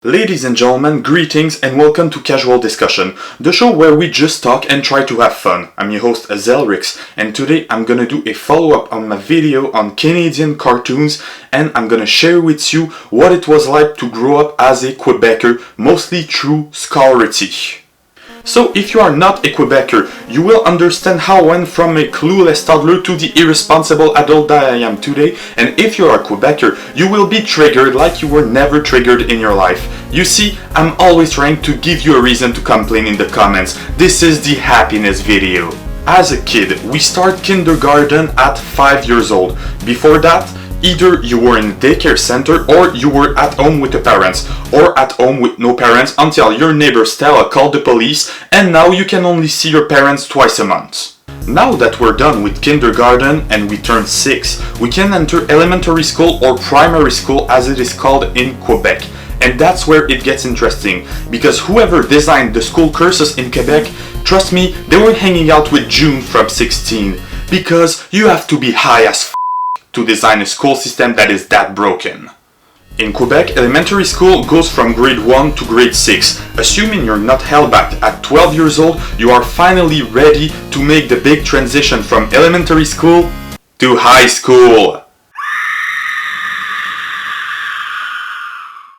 Ladies and gentlemen, greetings and welcome to Casual Discussion, the show where we just talk and try to have fun. I'm your host Zelrix, and today I'm gonna do a follow-up on my video on Canadian cartoons, and I'm gonna share with you what it was like to grow up as a Quebecer, mostly through Scarity. So if you are not a Quebecer, you will understand how I went from a clueless toddler to the irresponsible adult that I am today, and if you are a Quebecer, you will be triggered like you were never triggered in your life. You see, I'm always trying to give you a reason to complain in the comments. This is the happiness video. As a kid, we start kindergarten at 5 years old. Before that, either you were in a daycare center or you were at home with the parents, or at home with no parents until your neighbor Stella called the police, and now you can only see your parents twice a month. Now that we're done with kindergarten and we turn 6, we can enter elementary school or primary school as it is called in Quebec. And that's where it gets interesting, because whoever designed the school curses in Quebec, trust me, they were hanging out with June from 16, because you have to be high as to design a school system that is that broken. In Quebec, elementary school goes from grade 1 to grade 6. Assuming you're not held back at 12 years old, you are finally ready to make the big transition from elementary school to high school.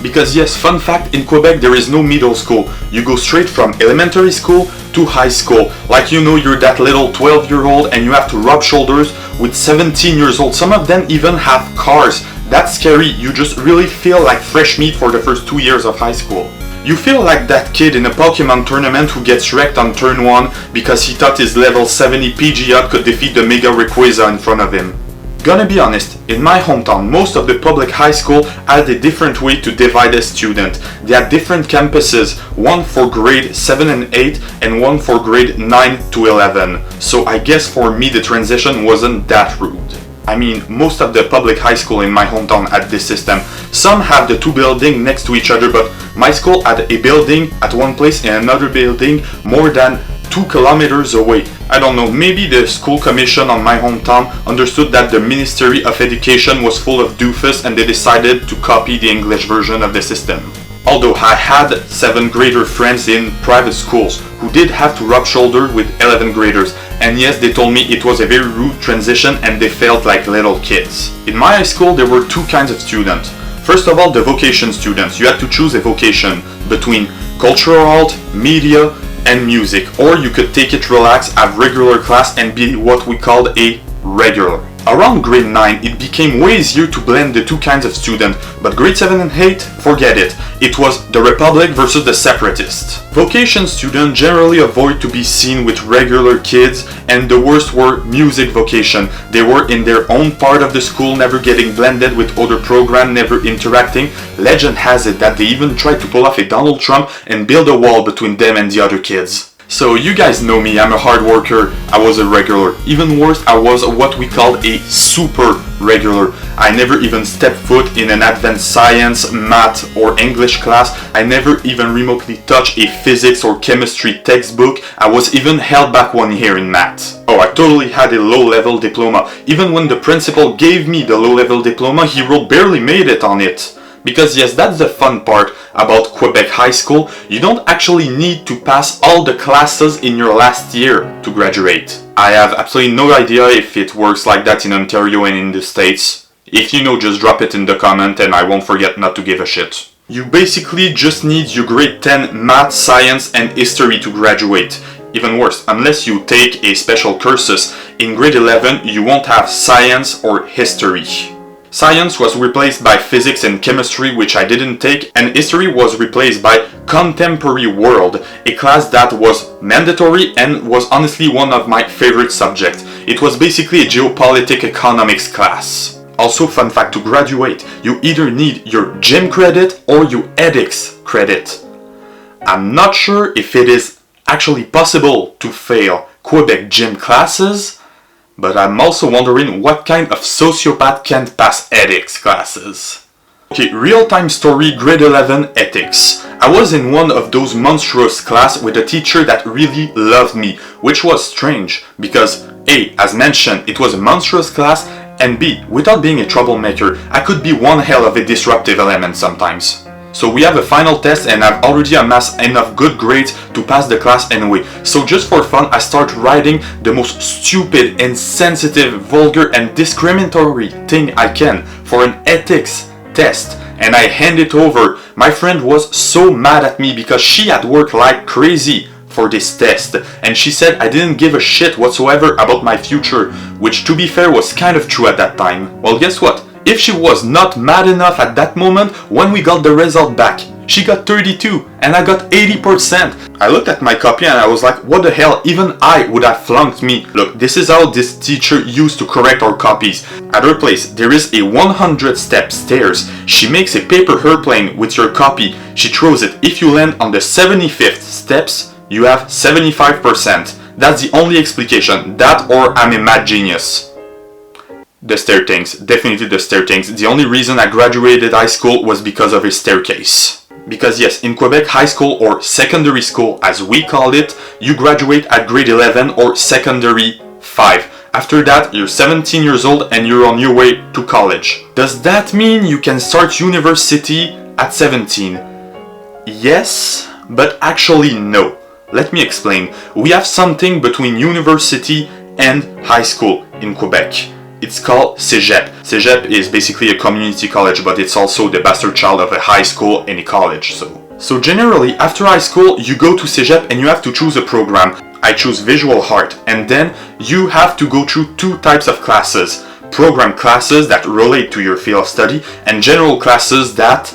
Because yes, fun fact, in Quebec there is no middle school. You go straight from elementary school to high school. Like you know you're that little 12-year-old and you have to rub shoulders with 17 years old. Some of them even have cars. That's scary. You just really feel like fresh meat for the first 2 years of high school. You feel like that kid in a Pokemon tournament who gets wrecked on turn 1 because he thought his level 70 Pidgeot could defeat the Mega Rayquaza in front of him. Gonna be honest, in my hometown, most of the public high school had a different way to divide a student. They had different campuses, one for grade 7 and 8 and one for grade 9 to 11. So I guess for me the transition wasn't that rude. I mean, most of the public high school in my hometown had this system. Some have the two buildings next to each other, but my school had a building at one place and another building more than 2 kilometers away. I don't know, maybe the school commission on my hometown understood that the Ministry of Education was full of doofus and they decided to copy the English version of the system. Although I had 7th grader friends in private schools who did have to rub shoulder with 11th graders, and yes, they told me it was a very rude transition and they felt like little kids. In my high school there were 2 kinds of students. First of all, the vocation students. You had to choose a vocation between cultural art, media, and music, or you could take it relax, have regular class and be what we called a regular. Around grade 9 it became way easier to blend the 2 kinds of student, but grade 7 and 8, forget it. It was the Republic versus the Separatists. Vocation students generally avoid to be seen with regular kids, and the worst were music vocation. They were in their own part of the school, never getting blended with other programs, never interacting. Legend has it that they even tried to pull off a Donald Trump and build a wall between them and the other kids. So you guys know me, I'm a hard worker, I was a regular. Even worse, I was what we called a super regular. I never even stepped foot in an advanced science, math or English class. I never even remotely touched a physics or chemistry textbook. I was even held back 1 year in math. Oh, I totally had a low-level diploma. Even when the principal gave me the low-level diploma, he wrote barely made it on it. Because yes, that's the fun part about Quebec high school. You don't actually need to pass all the classes in your last year to graduate. I have absolutely no idea if it works like that in Ontario and in the States. If you know, just drop it in the comment and I won't forget not to give a shit. You basically just need your grade 10 math, science and history to graduate. Even worse, unless you take a special courses, in grade 11 you won't have science or history. Science was replaced by physics and chemistry, which I didn't take, and history was replaced by contemporary world, a class that was mandatory and was honestly one of my favorite subjects. It was basically a geopolitics economics class. Also, fun fact, to graduate, you either need your gym credit or your ethics credit. I'm not sure if it is actually possible to fail Quebec gym classes, but I'm also wondering what kind of sociopath can't pass ethics classes. Okay, real-time story, grade 11, ethics. I was in one of those monstrous class with a teacher that really loved me, which was strange, because A, as mentioned, it was a monstrous class, and B, without being a troublemaker, I could be one hell of a disruptive element sometimes. So we have a final test and I've already amassed enough good grades to pass the class anyway. So just for fun, I start writing the most stupid, insensitive, vulgar and discriminatory thing I can for an ethics test. And I hand it over. My friend was so mad at me because she had worked like crazy for this test. And she said I didn't give a shit whatsoever about my future, which to be fair was kind of true at that time. Well, guess what? If she was not mad enough at that moment, when we got the result back, she got 32 and I got 80%. I looked at my copy and I was like, what the hell, even I would have flunked me. Look, this is how this teacher used to correct our copies. At her place, there is a 100-step stairs. She makes a paper airplane with your copy. She throws it. If you land on the 75th steps, you have 75%. That's the only explication. That or I'm a mad genius. The stair things, definitely the stair things. The only reason I graduated high school was because of a staircase. Because yes, in Quebec, high school or secondary school as we call it, you graduate at grade 11 or secondary 5. After that, you're 17 years old and you're on your way to college. Does that mean you can start university at 17? Yes, but actually no. Let me explain. We have something between university and high school in Quebec. It's called Cégep. Cégep is basically a community college, but it's also the bastard child of a high school and a college. So generally, after high school, you go to Cégep and you have to choose a program. I choose visual art, and then you have to go through two types of classes. Program classes that relate to your field of study, and general classes that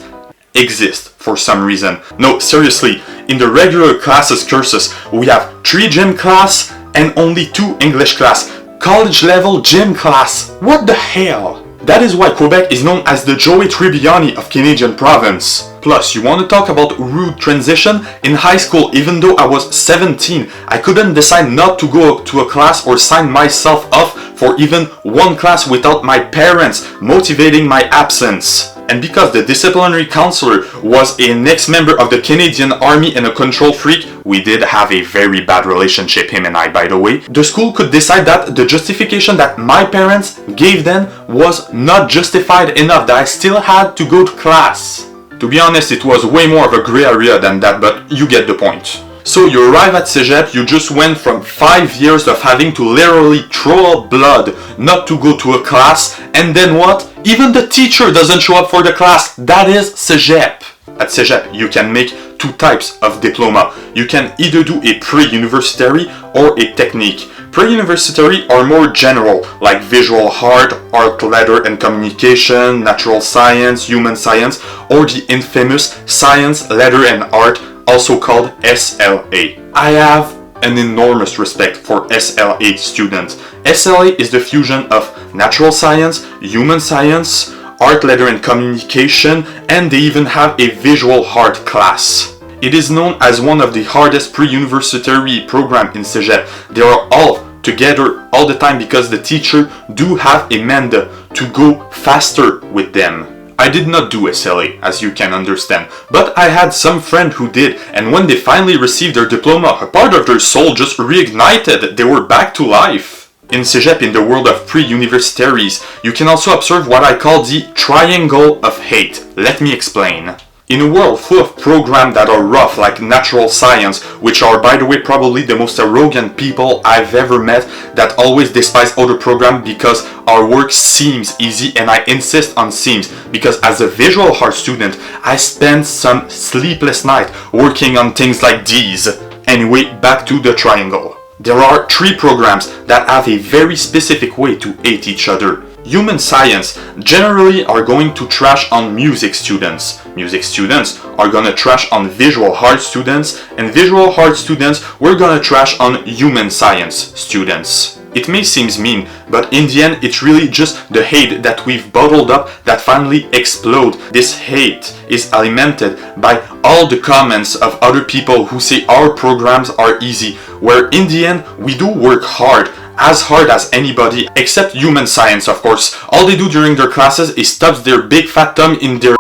exist for some reason. No, seriously, in the regular classes courses, we have 3 gym class and only 2 English class. College level gym class. What the hell? That is why Quebec is known as the Joey Tribbiani of Canadian province. Plus, you want to talk about rude transition? In high school, even though I was 17, I couldn't decide not to go to a class or sign myself off for even one class without my parents motivating my absence. And because the disciplinary counselor was an ex-member of the Canadian Army and a control freak, we did have a very bad relationship, him and I, by the way, the school could decide that the justification that my parents gave them was not justified enough, that I still had to go to class. To be honest, it was way more of a gray area than that, but you get the point. So you arrive at Cégep, you just went from 5 years of having to literally throw up blood not to go to a class, and then what? Even the teacher doesn't show up for the class. That is Cégep. At Cégep, you can make 2 types of diploma. You can either do a pre-universitary or a technique. Pre-universitary are more general, like visual art, art, letter and communication, natural science, human science, or the infamous science, letter and art, also called SLA. I have an enormous respect for SLA students. SLA is the fusion of natural science, human science, art, letter and communication, and they even have a visual art class. It is known as one of the hardest pre-universitary programs in Cégep. They are all together all the time because the teacher do have a mandate to go faster with them. I did not do SLA, as you can understand, but I had some friend who did, and when they finally received their diploma, a part of their soul just reignited. They were back to life. In Cégep, in the world of pre-universitaries, you can also observe what I call the triangle of hate. Let me explain. In a world full of programs that are rough, like natural science, which are, by the way, probably the most arrogant people I've ever met, that always despise other programs because our work seems easy, and I insist on seems, because as a visual art student, I spent some sleepless nights working on things like these. Anyway, back to the triangle. There are 3 programs that have a very specific way to hate each other. Human science generally are going to trash on music students. Music students are gonna trash on visual art students, and visual art students we're gonna trash on human science students. It may seem mean, but in the end it's really just the hate that we've bottled up that finally explode. This hate is alimented by all the comments of other people who say our programs are easy, where in the end we do work hard as anybody, except human science, of course. All they do during their classes is stuff their big fat thumb in their...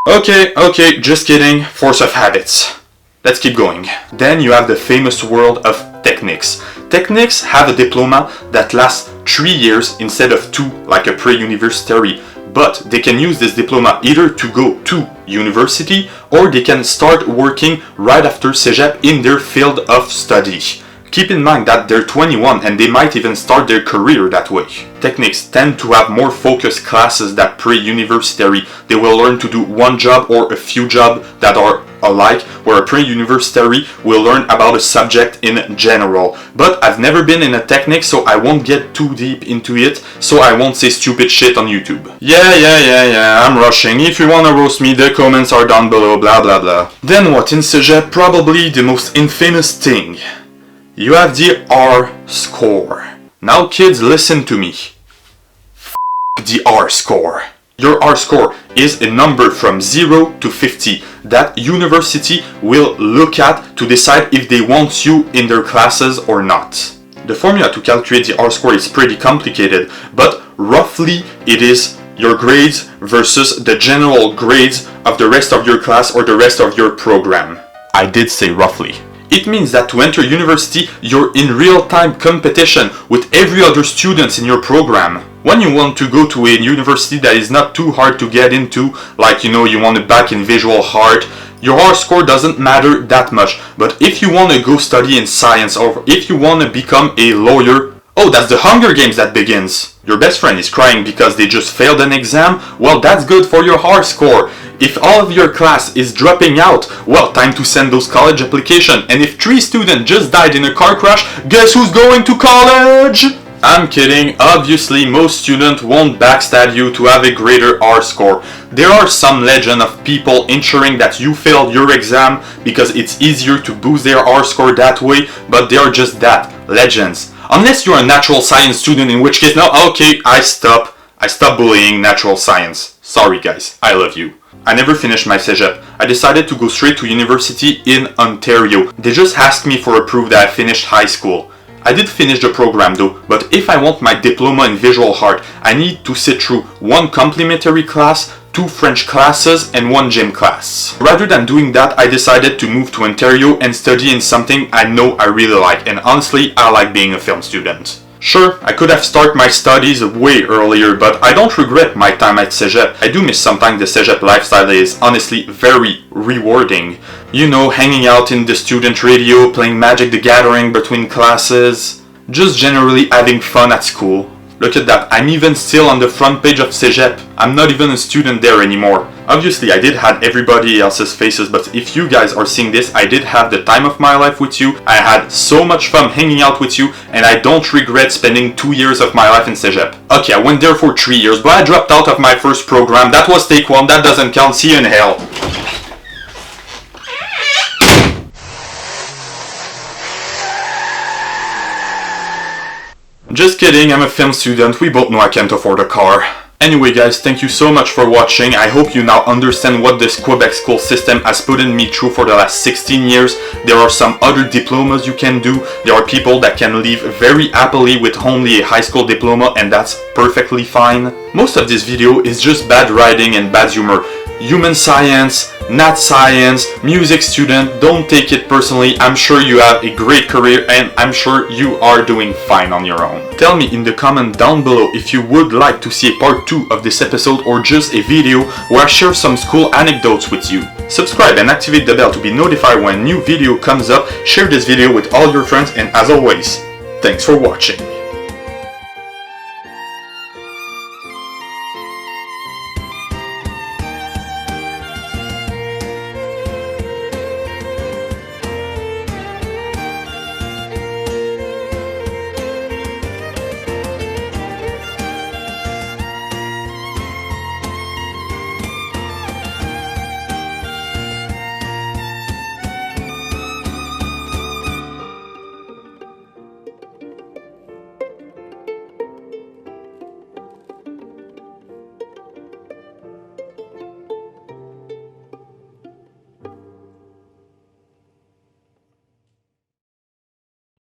Okay, just kidding, force of habits. Let's keep going. Then you have the famous world of techniques. Techniques have a diploma that lasts 3 years instead of 2 like a pre-universitary, but they can use this diploma either to go to university or they can start working right after Cégep in their field of study. Keep in mind that they're 21 and they might even start their career that way. Technics tend to have more focused classes than pre-universitary. They will learn to do one job or a few jobs that are alike, where a pre-universitary will learn about a subject in general. But I've never been in a technic, so I won't get too deep into it, so I won't say stupid shit on YouTube. Yeah, I'm rushing. If you wanna roast me, the comments are down below, blah blah blah. Then what in Cégep? Probably the most infamous thing. You have the R score. Now kids, listen to me. F the R score. Your R score is a number from 0 to 50 that university will look at to decide if they want you in their classes or not. The formula to calculate the R score is pretty complicated, but roughly it is your grades versus the general grades of the rest of your class or the rest of your program. I did say roughly. It means that to enter university, you're in real-time competition with every other student in your program. When you want to go to a university that is not too hard to get into, like you want to back in visual art, your R score doesn't matter that much. But if you want to go study in science or if you want to become a lawyer, oh, that's the Hunger Games that begins. Your best friend is crying because they just failed an exam? Well, that's good for your R score. If all of your class is dropping out, well, time to send those college applications. And if 3 students just died in a car crash, guess who's going to college? I'm kidding. Obviously, most students won't backstab you to have a greater R score. There are some legend of people ensuring that you failed your exam because it's easier to boost their R score that way, but they are just that, legends. Unless you're a natural science student, in which case, no, okay, I stop bullying natural science. Sorry guys, I love you. I never finished my Cégep. I decided to go straight to university in Ontario. They just asked me for a proof that I finished high school. I did finish the program though, but if I want my diploma in visual art, I need to sit through 1 complementary class, 2 French classes, and 1 gym class. Rather than doing that, I decided to move to Ontario and study in something I know I really like, and honestly, I like being a film student. Sure, I could have started my studies way earlier, but I don't regret my time at Cégep. I do miss sometimes the Cégep lifestyle is honestly very rewarding. You know, hanging out in the student radio, playing Magic the Gathering between classes, just generally having fun at school. Look at that, I'm even still on the front page of Cégep. I'm not even a student there anymore. Obviously, I did have everybody else's faces, but if you guys are seeing this, I did have the time of my life with you. I had so much fun hanging out with you, and I don't regret spending 2 years of my life in Cégep. Okay, I went there for 3 years, but I dropped out of my first program. That was take 1, that doesn't count. See you in hell. Just kidding, I'm a film student, we both know I can't afford a car. Anyway guys, thank you so much for watching. I hope you now understand what this Quebec school system has put in me through for the last 16 years. There are some other diplomas you can do. There are people that can live very happily with only a high school diploma, and that's perfectly fine. Most of this video is just bad writing and bad humor. Human science, not science, music student, don't take it personally. I'm sure you have a great career and I'm sure you are doing fine on your own. Tell me in the comment down below if you would like to see a part 2 of this episode or just a video where I share some school anecdotes with you. Subscribe and activate the bell to be notified when a new video comes up. Share this video with all your friends, and as always, thanks for watching.